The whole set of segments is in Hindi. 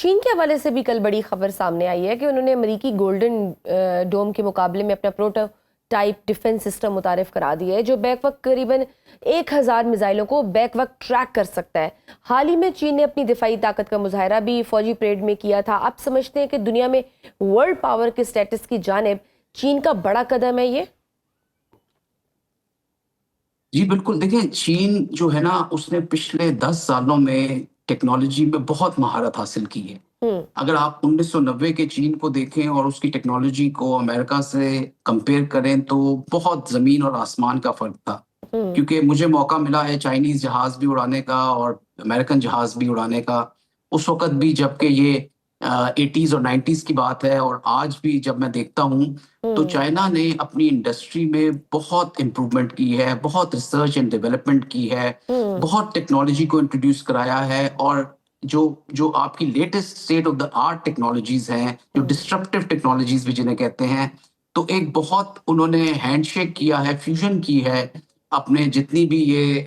चीन के हवाले से भी कल बड़ी खबर सामने आई है कि उन्होंने अमेरिकी गोल्डन डोम के मुकाबले में अपना प्रोटोटाइप डिफेंस सिस्टम मुतारिफ करा दिया है जो बैक वक्त करीबन 1000 मिसाइलों को बैक वक्त ट्रैक कर सकता है। हाल ही में चीन ने अपनी दिफाई ताकत का मुजाहरा भी फौजी परेड में किया था। आप समझते हैं कि दुनिया में वर्ल्ड पावर के स्टेटस की जानिब चीन का बड़ा कदम है ये? जी बिल्कुल, देखिए चीन जो है ना उसने पिछले 10 सालों में टेक्नोलॉजी में बहुत महारत हासिल की है। हम्म। अगर आप 1990 के चीन को देखें और उसकी टेक्नोलॉजी को अमेरिका से कंपेयर करें तो बहुत ज़मीन और आसमान का फ़र्क था। हम्म। क्योंकि मुझे मौका मिला है चाइनीज़ जहाज़ भी उड़ाने का और अमेरिकन जहाज़ भी उड़ाने का। उस वक़्त भी जबकि ये 80s और 90s की बात है और आज भी जब मैं देखता हूँ तो हम्म। चाइना ने अपनी इंडस्ट्री में बहुत इम्प्रूवमेंट की है, बहुत रिसर्च एंड डेवलपमेंट की है, हम्म। बहुत टेक्नोलॉजी को इंट्रोड्यूस कराया है और जो जो आपकी latest state of the art technologies हैं, जो हम्म। डिस्ट्रप्टिव टेक्नोलॉजीज भी जिन्हें कहते हैं, तो एक बहुत उन्होंने हैंडशेक किया है, फ्यूजन की है अपने जितनी भी ये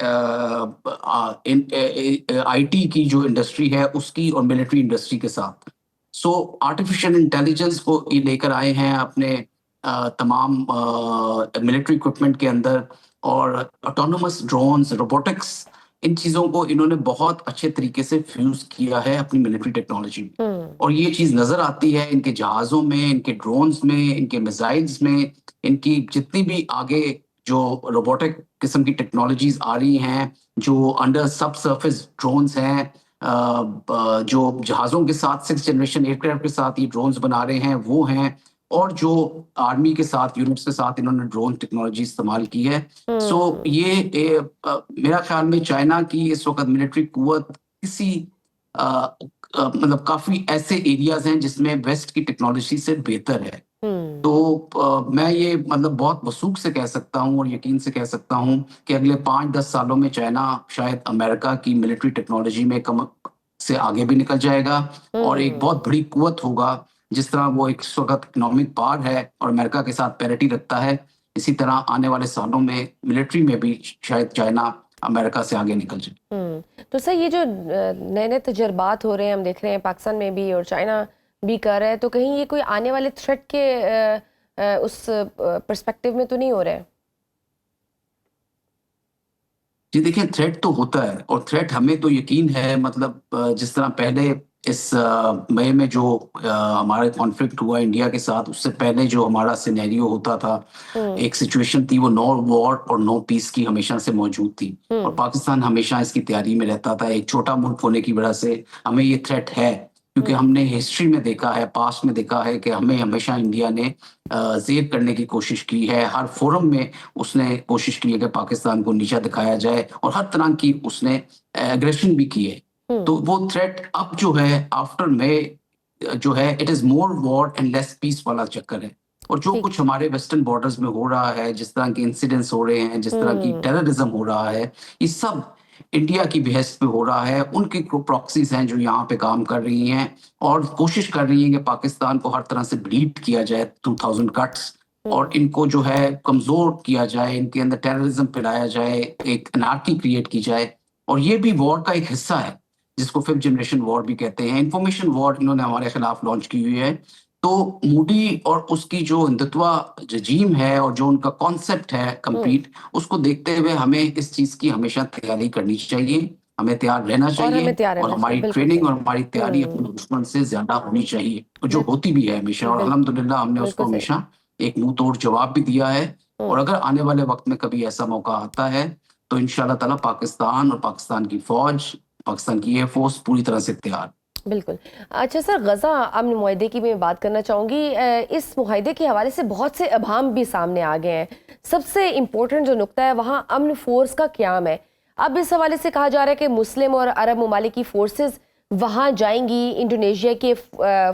आईटी की जो इंडस्ट्री है उसकी और मिलिट्री इंडस्ट्री के साथ। सो आर्टिफिशियल इंटेलिजेंस को ये लेकर आए हैं अपने तमाम मिलिट्री इक्विपमेंट के अंदर और ऑटोनोमस ड्रोन्स, रोबोटिक्स, इन चीज़ों को इन्होंने बहुत अच्छे तरीके से फ्यूज़ किया है अपनी मिलिट्री टेक्नोलॉजी में। हम्म। और ये चीज़ नज़र आती है इनके जहाज़ों में, इनके ड्रोन्स में, इनके मिसाइल्स में, इनकी जितनी भी आगे जो रोबोटिक किस्म की टेक्नोलॉजीज़ आ रही हैं, जो अंडर सब सरफेस ड्रोन्स हैं, जो जहाज़ों के साथ 6th जनरेशन एयरक्राफ्ट के साथ ये ड्रोन्स बना रहे हैं, वो हैं। और जो आर्मी के साथ, यूनिट्स के साथ इन्होंने ड्रोन टेक्नोलॉजी इस्तेमाल की है। सो हम्म। ये मेरा ख्याल में चाइना की इस वक़्त मिलिट्री कुव्वत किसी मतलब काफ़ी ऐसे एरियाज़ हैं जिसमें वेस्ट की टेक्नोलॉजी से बेहतर है। हम्म। तो मैं ये मतलब बहुत वसूख से कह सकता हूँ और यकीन से कह सकता हूँ कि अगले 5-10 सालों में चाइना शायद अमेरिका की मिलिट्री टेक्नोलॉजी में कम से आगे भी निकल जाएगा और एक हम्म। बहुत बड़ी कुव्वत होगा। जिस तरह वो एक इस वक़्त इकोनॉमिक पावर है और अमेरिका के साथ पैरिटी रखता है, इसी तरह आने वाले सालों में मिलिट्री में भी शायद चाइना अमेरिका से आगे निकल जाए। तो सर ये जो नए नए तजर्बात हो रहे हैं हम देख रहे हैं पाकिस्तान में भी और चाइना भी कर रहा है, तो कहीं ये कोई आने वाले थ्रेट के उस पर्सपेक्टिव में तो नहीं हो रहा है? जी देखिए, थ्रेट तो होता है और थ्रेट हमें तो यकीन है, मतलब जिस तरह पहले इस मई में जो हमारा कॉन्फ्लिक्ट हुआ इंडिया के साथ, उससे पहले जो हमारा सिनेरियो होता था, हम्म। एक सिचुएशन थी, वो नो वॉर और नो पीस की हमेशा से मौजूद थी और हम्म। पाकिस्तान हमेशा इसकी तैयारी में रहता था। एक छोटा मुल्क होने की वजह से हमें ये थ्रेट है, क्योंकि हम्म। हमने हिस्ट्री में देखा है, पास्ट में देखा है कि हमें हमेशा इंडिया ने ज़ेब करने की कोशिश की है। हर फोरम में उसने कोशिश की है कि पाकिस्तान को नीचा दिखाया जाए और हर तरह की उसने एग्रेशन भी की है। तो हम्म। वो थ्रेट अब जो है आफ्टर मई जो है, it is more war and less peace वाला चक्कर है। और जो ठीक। कुछ हमारे वेस्टर्न बॉर्डर्स में हो रहा है, जिस तरह के इंसिडेंट्स हो रहे हैं, जिस तरह की हम्म। टेररिज्म हो रहा है, ये सब इंडिया की बेहस पे हो रहा है। उनकी प्रॉक्सीज हैं जो यहाँ पे काम कर रही हैं और कोशिश कर रही हैं कि पाकिस्तान को हर तरह से ब्लीड किया जाए 2000 कट्स और हम्म। इनको जो है कमजोर किया जाए, इनके अंदर टेररिज्म फैलाया जाए, एक अनार्की क्रिएट की जाए। और ये भी वॉर का एक हिस्सा है जिसको 5th जनरेशन वॉर भी कहते हैं। इंफॉर्मेशन वॉर इन्होंने हमारे खिलाफ लॉन्च की हुई है। तो मोदी और उसकी जो हिंदुत्व रजीम है और जो उनका कॉन्सेप्ट है हम्म। कंप्लीट, उसको देखते हुए हमें इस चीज की हमेशा तैयारी करनी चाहिए, हमें तैयार रहना और हमें चाहिए तैयार और रहना चाहिए, हमारी बिल्कुल ट्रेनिंग सही। और हमारी तैयारी अपने दुश्मन से ज्यादा होनी चाहिए, और जो बिल्कुल। होती भी है हमेशा। और बिल्कुल। अल्हम्दुलिल्लाह हमने उसको बिल्कुल सही। हमेशा एक मुंह तोड़ जवाब भी दिया है। और हम्म। अगर आने वाले वक्त में कभी ऐसा मौका आता है तो इंशाल्लाह ताला पाकिस्तान और पाकिस्तान की फौज, पाकिस्तान की एयरफोर्स पूरी तरह से तैयार। बिल्कुल। अच्छा सर, गज़ा अमन मुआहदे की मैं बात करना चाहूँगी। इस मुआहदे के हवाले से बहुत से अभाम भी सामने आ गए हैं। सबसे इम्पोर्टेंट जो नुक्ता है वहाँ अमन फोर्स का क़याम है। अब इस हवाले से कहा जा रहा है कि मुस्लिम और अरब ममालिक की फोर्सेस वहाँ जाएंगी। इंडोनेशिया के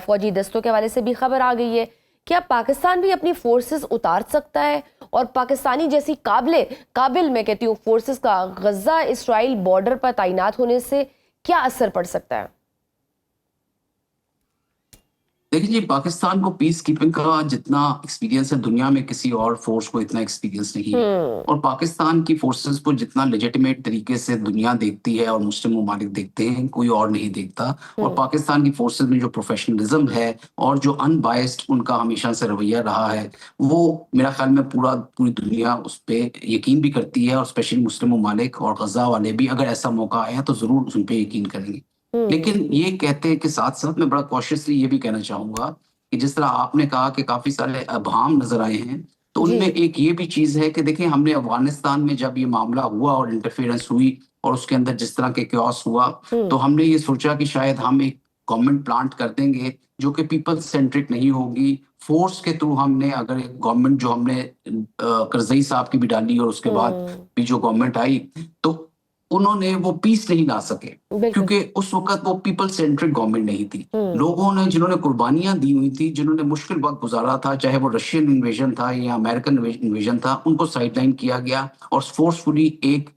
फ़ौजी दस्तों के हवाले से भी खबर आ गई है। क्या पाकिस्तान भी अपनी फोर्सेस उतार सकता है? और पाकिस्तानी जैसी काबिल मैं कहती हूँ फोर्सेस का गज़ा इसराइल बॉर्डर पर तैनात होने से क्या असर पड़ सकता है? देखिए जी, पाकिस्तान को पीस कीपिंग का जितना एक्सपीरियंस है दुनिया में किसी और फोर्स को इतना एक्सपीरियंस नहीं है। और पाकिस्तान की फोर्सेस को जितना लेजिटिमेट तरीके से दुनिया देखती है और मुस्लिम ममालिक देखते हैं, कोई और नहीं देखता। और पाकिस्तान की फोर्सेस में जो प्रोफेशनलिज्म है और जो अनबायस्ड उनका हमेशा से रवैया रहा है, वो मेरा ख्याल में पूरी दुनिया उस पर यकीन भी करती है। और स्पेशली मुस्लिम ममालिक और गजा वाले भी अगर ऐसा मौका आया तो जरूर उन पर यकीन करेंगे। लेकिन ये कहते के साथ-साथ मैं बड़ा कॉशियसली ये भी कहना चाहूँगा कि जिस तरह आपने कहा कि काफ़ी सारे अभाम नज़र आए हैं, तो जी। उनमें एक ये भी चीज़ है कि देखिए हमने अफ़गानिस्तान में जब ये मामला हुआ और इंटरफेरेंस हुई और उसके अंदर जिस तरह के chaos हुआ, तो हमने ये सोचा कि शायद हम एक गवर्नमेंट प्लांट कर देंगे जो कि पीपल सेंट्रिक नहीं होगी। फ़ोर्स के थ्रू हमने अगर एक गवर्नमेंट जो हमने करज़ई साहब की भी डाली और उसके बाद भी जो गवर्नमेंट आई, तो उन्होंने वो पीस नहीं ला सके। बिल्कुल। क्योंकि उस वक़्त वो पीपल सेंट्रिक गवर्नमेंट नहीं थी। लोगों ने जिन्होंने कुर्बानियाँ दी हुई थी, जिन्होंने मुश्किल वक़्त गुज़ारा था, चाहे वो रशियन इन्वेजन था या अमेरिकन इन्वेजन था, उनको साइडलाइन किया गया और फ़ोर्सफुली एक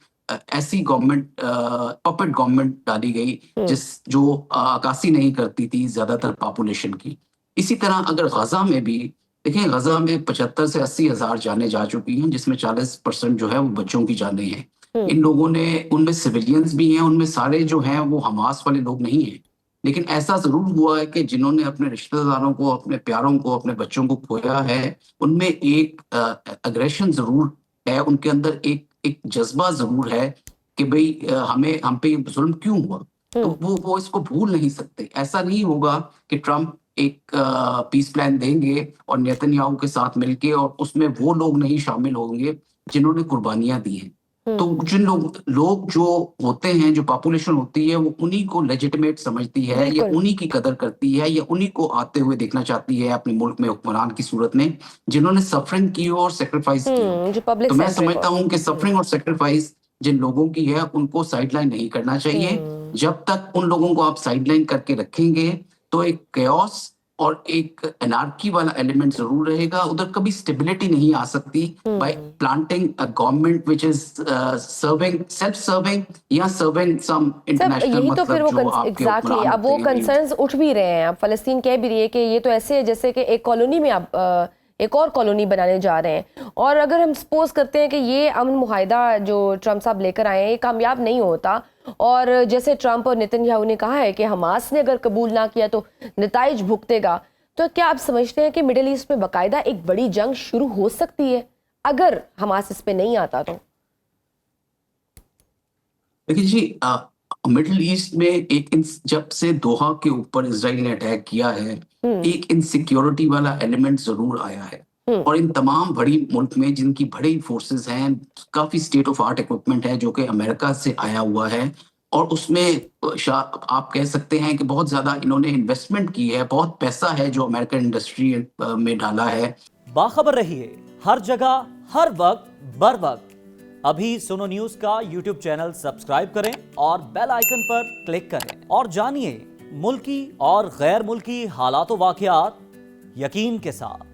ऐसी गवर्नमेंट पपेट गवर्नमेंट डाली गई जो अक्कासी नहीं करती थी ज़्यादातर पॉपुलेशन की। इसी तरह अगर गज़ा में भी देखिए, गज़ा में 75 से 80 हज़ार जानें जा चुकी हैं, जिसमें 40% जो है वो बच्चों की जानें हैं। इन लोगों ने उनमें सिविलियंस भी हैं, उनमें सारे जो हैं वो हमास वाले लोग नहीं हैं। लेकिन ऐसा ज़रूर हुआ है कि जिन्होंने अपने रिश्तेदारों को, अपने प्यारों को, अपने बच्चों को खोया है, उनमें एक एग्रेशन ज़रूर है, उनके अंदर एक जज़्बा ज़रूर है कि भई हमें हम पे ये ज़ुल्म क्यों हुआ? तो वो इसको भूल नहीं सकते। ऐसा नहीं होगा कि ट्रम्प एक पीस प्लान देंगे और नेतन्याहू के साथ मिलके और उसमें वो लोग नहीं शामिल होंगे जिन्होंने कुर्बानियाँ दी हैं। तो जिन लोग जो होते हैं, जो पॉपुलेशन होती है, वो उन्हीं को लेजिटिमेट समझती है या बिल्कुल। उन्हीं की कदर करती है या उन्हीं को आते हुए देखना चाहती है अपने मुल्क में हुक्मरान की सूरत में, जिन्होंने सफरिंग की हो और सैक्रिफाइस की हो। जो पब्लिक तो मैं सेंट्रिक समझता हो। हूँ कि सफरिंग और सैक्रिफाइस जिन लोगों की है, उनको साइडलाइन नहीं करना चाहिए। जब तक उन लोगों को आप साइडलाइन करके रखेंगे, तो एक chaos और एक एनार्की वाला एलिमेंट ज़रूर रहेगा। उधर कभी स्टेबिलिटी नहीं आ सकती bye planting a government which is self serving या सर्विंग सम सब इंटरनेशनल यही तो फिर मतलब वो जो आपके एग्जैक्टली हुक्मरान अब वो होते हैं। कंसर्न्स उठ भी रहे हैं। अब फलस्तीन कह भी रही है कि ये तो ऐसे है जैसे कि एक कॉलोनी में आप एक और कॉलोनी बनाने जा रहे हैं। और अगर हम सपोज करते हैं कि ये अमन मुआहिदा जो ट्रम्प साहब लेकर आए हैं ये कामयाब नहीं होता, और जैसे ट्रम्प और नेतन्याहू ने कहा है कि हमास ने अगर कबूल ना किया तो नताइज भुगतेगा, तो क्या आप समझते हैं कि मिडिल ईस्ट में बाकायदा एक बड़ी जंग शुरू हो सकती है अगर हमास इस पे नहीं आता तो? देखिए जी, मिडिल ईस्ट में जब से दोहा के ऊपर इजराइल ने अटैक किया है, एक इनसिक्योरिटी वाला एलिमेंट जरूर आया है। और इन तमाम बड़ी मुल्क में जिनकी बड़ी फोर्सेस हैं, काफी स्टेट ऑफ आर्ट इक्विपमेंट है जो कि अमेरिका से आया हुआ है। और उसमें आप कह सकते हैं कि बहुत ज्यादा इन्होंने इन्वेस्टमेंट की है, बहुत पैसा है जो अमेरिकन इंडस्ट्री में डाला है। बाखबर रहिए हर जगह हर वक्त बर वक्त। अभी सुनो न्यूज का यूट्यूब चैनल सब्सक्राइब करें और बेल आइकन पर क्लिक करें और जानिए मुल्की और गैर मुल्की हालात व वाकयात यकीन के साथ।